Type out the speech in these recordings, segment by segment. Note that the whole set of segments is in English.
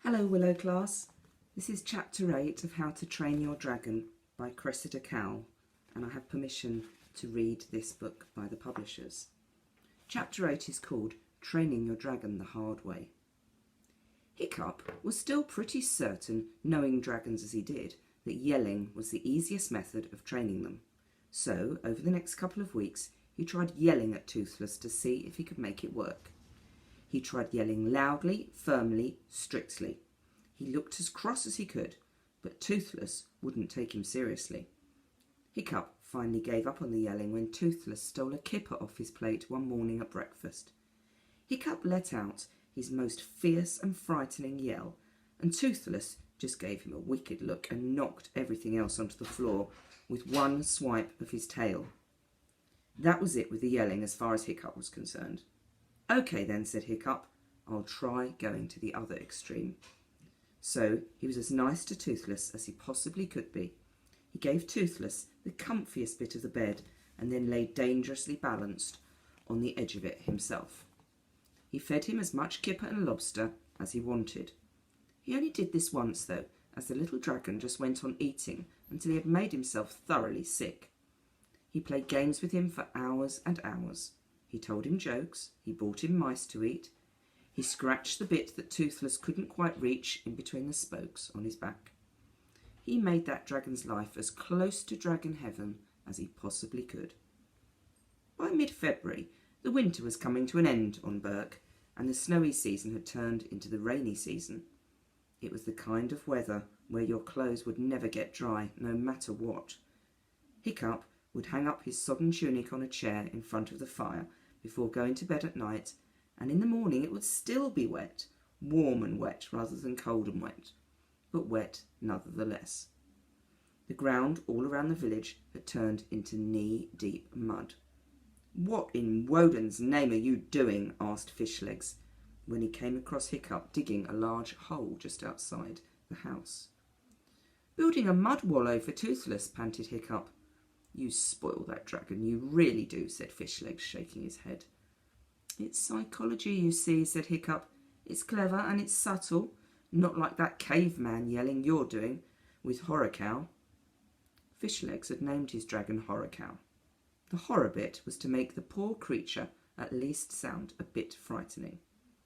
Hello Willow class, this is chapter 8 of How to Train Your Dragon by Cressida Cowell, and I have permission to read this book by the publishers. Chapter 8 is called Training Your Dragon the Hard Way. Hiccup was still pretty certain, knowing dragons as he did, that yelling was the easiest method of training them. So, over the next couple of weeks, he tried yelling at Toothless to see if he could make it work. He tried yelling loudly, firmly, strictly. He looked as cross as he could, but Toothless wouldn't take him seriously. Hiccup finally gave up on the yelling when Toothless stole a kipper off his plate one morning at breakfast. Hiccup let out his most fierce and frightening yell, and Toothless just gave him a wicked look and knocked everything else onto the floor with one swipe of his tail. That was it with the yelling as far as Hiccup was concerned. "Okay then," said Hiccup, "I'll try going to the other extreme." So he was as nice to Toothless as he possibly could be. He gave Toothless the comfiest bit of the bed and then lay dangerously balanced on the edge of it himself. He fed him as much kipper and lobster as he wanted. He only did this once though, as the little dragon just went on eating until he had made himself thoroughly sick. He played games with him for hours and hours. He told him jokes, he brought him mice to eat, he scratched the bit that Toothless couldn't quite reach in between the spokes on his back. He made that dragon's life as close to dragon heaven as he possibly could. By mid-February, the winter was coming to an end on Berk, and the snowy season had turned into the rainy season. It was the kind of weather where your clothes would never get dry, no matter what. Hiccup would hang up his sodden tunic on a chair in front of the fire before going to bed at night, and in the morning it would still be wet, warm and wet rather than cold and wet, but wet nonetheless. The ground all around the village had turned into knee-deep mud. "What in Woden's name are you doing?" asked Fishlegs, when he came across Hiccup digging a large hole just outside the house. "Building a mud wallow for Toothless," panted Hiccup. "You spoil that dragon, you really do," said Fishlegs, shaking his head. "It's psychology, you see," said Hiccup. "It's clever and it's subtle, not like that caveman yelling you're doing with Horrorcow." Fishlegs had named his dragon Horrorcow. The horror bit was to make the poor creature at least sound a bit frightening.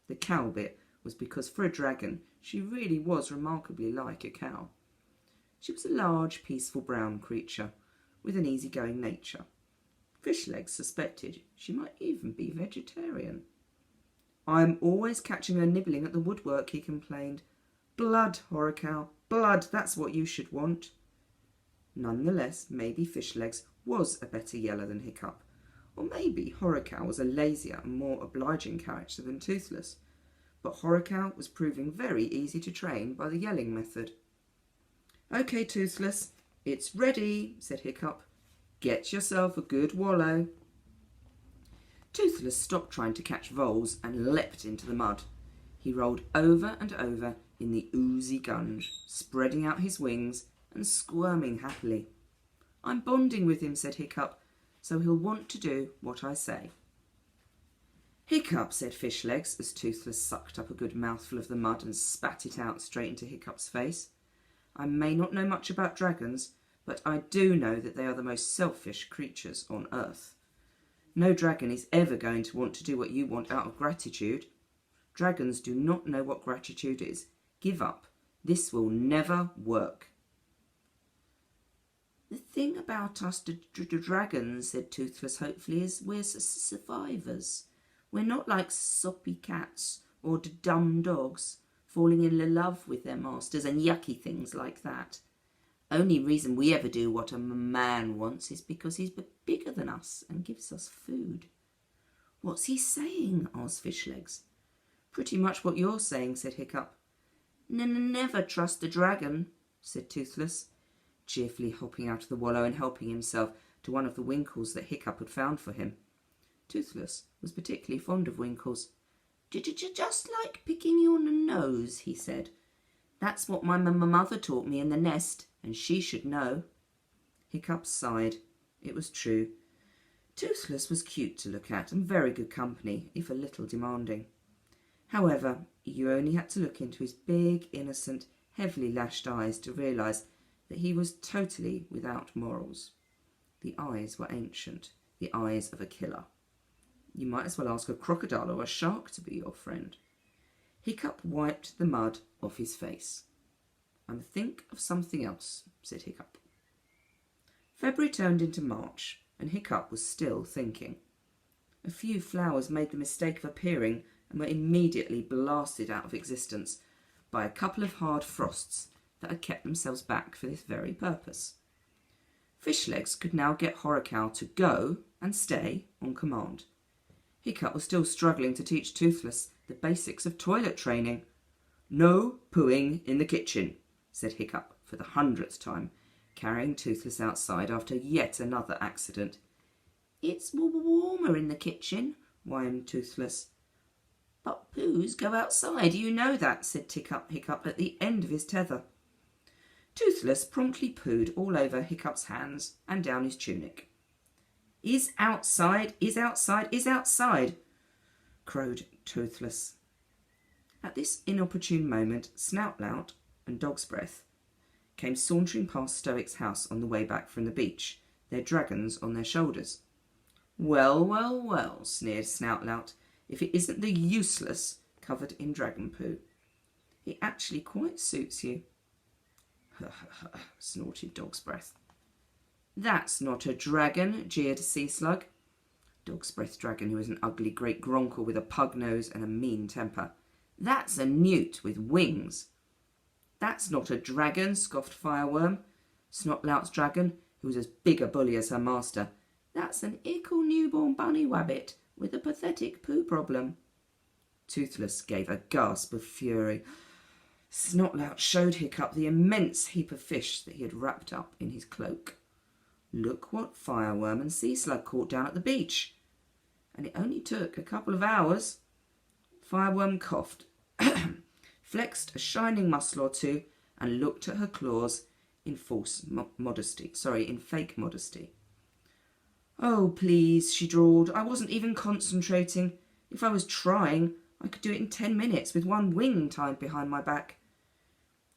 The cow bit was because for a dragon she really was remarkably like a cow. She was a large, peaceful brown creature with an easygoing nature. Fishlegs suspected she might even be vegetarian. "I'm always catching her nibbling at the woodwork," he complained. "Blood, Horrorcow, blood, that's what you should want." Nonetheless, maybe Fishlegs was a better yeller than Hiccup, or maybe Horrorcow was a lazier and more obliging character than Toothless, but Horrorcow was proving very easy to train by the yelling method. "Okay, Toothless, it's ready," said Hiccup. "Get yourself a good wallow." Toothless stopped trying to catch voles and leapt into the mud. He rolled over and over in the oozy gunge, spreading out his wings and squirming happily. "I'm bonding with him," said Hiccup, "so he'll want to do what I say." "Hiccup," said Fishlegs, as Toothless sucked up a good mouthful of the mud and spat it out straight into Hiccup's face. "I may not know much about dragons, but I do know that they are the most selfish creatures on earth. No dragon is ever going to want to do what you want out of gratitude. Dragons do not know what gratitude is. Give up. This will never work." "The thing about us dragons," said Toothless hopefully, "is we're survivors. We're not like soppy cats or dumb dogs, falling in love with their masters and yucky things like that. Only reason we ever do what a man wants is because he's bigger than us and gives us food." "What's he saying?" asked Fishlegs. "Pretty much what you're saying," said Hiccup. Never trust a dragon," said Toothless, cheerfully hopping out of the wallow and helping himself to one of the winkles that Hiccup had found for him. Toothless was particularly fond of winkles. Just like picking your nose," he said. "That's what my mother taught me in the nest, and she should know." Hiccup sighed. It was true. Toothless was cute to look at and very good company, if a little demanding. However, you only had to look into his big, innocent, heavily lashed eyes to realise that he was totally without morals. The eyes were ancient, the eyes of a killer. You might as well ask a crocodile or a shark to be your friend. Hiccup wiped the mud off his face. "I'm think of something else," said Hiccup. February turned into March, and Hiccup was still thinking. A few flowers made the mistake of appearing and were immediately blasted out of existence by a couple of hard frosts that had kept themselves back for this very purpose. Fishlegs could now get Horricow to go and stay on command. Hiccup was still struggling to teach Toothless the basics of toilet training. "No pooing in the kitchen," said Hiccup for the 100th time, carrying Toothless outside after yet another accident. "It's warmer in the kitchen," whined Toothless. "But poos go outside, you know that," said Hiccup at the end of his tether. Toothless promptly pooed all over Hiccup's hands and down his tunic. "Is outside, is outside, is outside," crowed Toothless. At this inopportune moment, Snoutlout and Dog's Breath came sauntering past Stoic's house on the way back from the beach, their dragons on their shoulders. "Well, well, well," sneered Snoutlout, "if it isn't the Useless covered in dragon poo. It actually quite suits you." snorted Dog's Breath. "That's not a dragon," jeered Sea Slug. Dog's Breath dragon, who was an ugly great gronkle with a pug nose and a mean temper. "That's a newt with wings." "That's not a dragon," scoffed Fireworm, Snotlout's dragon, who was as big a bully as her master. "That's an ickle newborn bunny wabbit with a pathetic poo problem." Toothless gave a gasp of fury. Snotlout showed Hiccup the immense heap of fish that he had wrapped up in his cloak. "Look what Fireworm and Sea Slug caught down at the beach. And it only took a couple of hours." Fireworm coughed, flexed a shining muscle or two, and looked at her claws in fake modesty. "Oh, please," she drawled. "I wasn't even concentrating. If I was trying, I could do it in 10 minutes with one wing tied behind my back."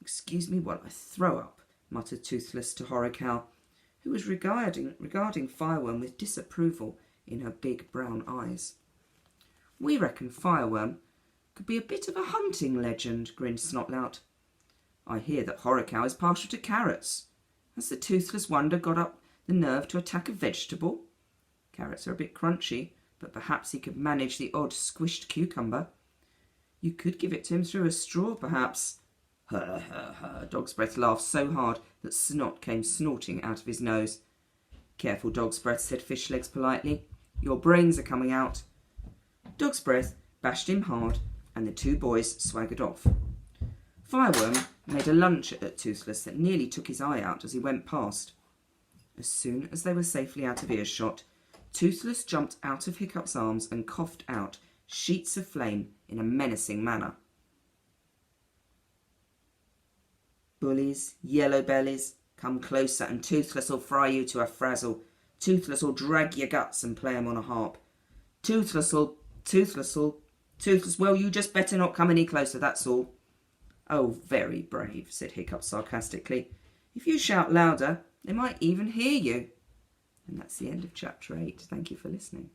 "Excuse me while I throw up," muttered Toothless to Horricow, who was regarding Fireworm with disapproval in her big brown eyes. "We reckon Fireworm could be a bit of a hunting legend," grinned Snotlout. "I hear that Horricow is partial to carrots. Has the Toothless wonder got up the nerve to attack a vegetable? Carrots are a bit crunchy, but perhaps he could manage the odd squished cucumber. You could give it to him through a straw, perhaps." Dog's Breath laughed so hard that snot came snorting out of his nose. "Careful, Dog's Breath," said Fishlegs politely. "Your brains are coming out." Dog's Breath bashed him hard, and the two boys swaggered off. Fireworm made a lunge at Toothless that nearly took his eye out as he went past. As soon as they were safely out of earshot, Toothless jumped out of Hiccup's arms and coughed out sheets of flame in a menacing manner. "Bullies, yellow bellies, come closer and Toothless'll fry you to a frazzle. Toothless'll drag your guts and play 'em on a harp. Toothless, well, you just better not come any closer, that's all." "Oh, very brave," said Hiccup sarcastically. "If you shout louder, they might even hear you." And that's the end of chapter 8. Thank you for listening.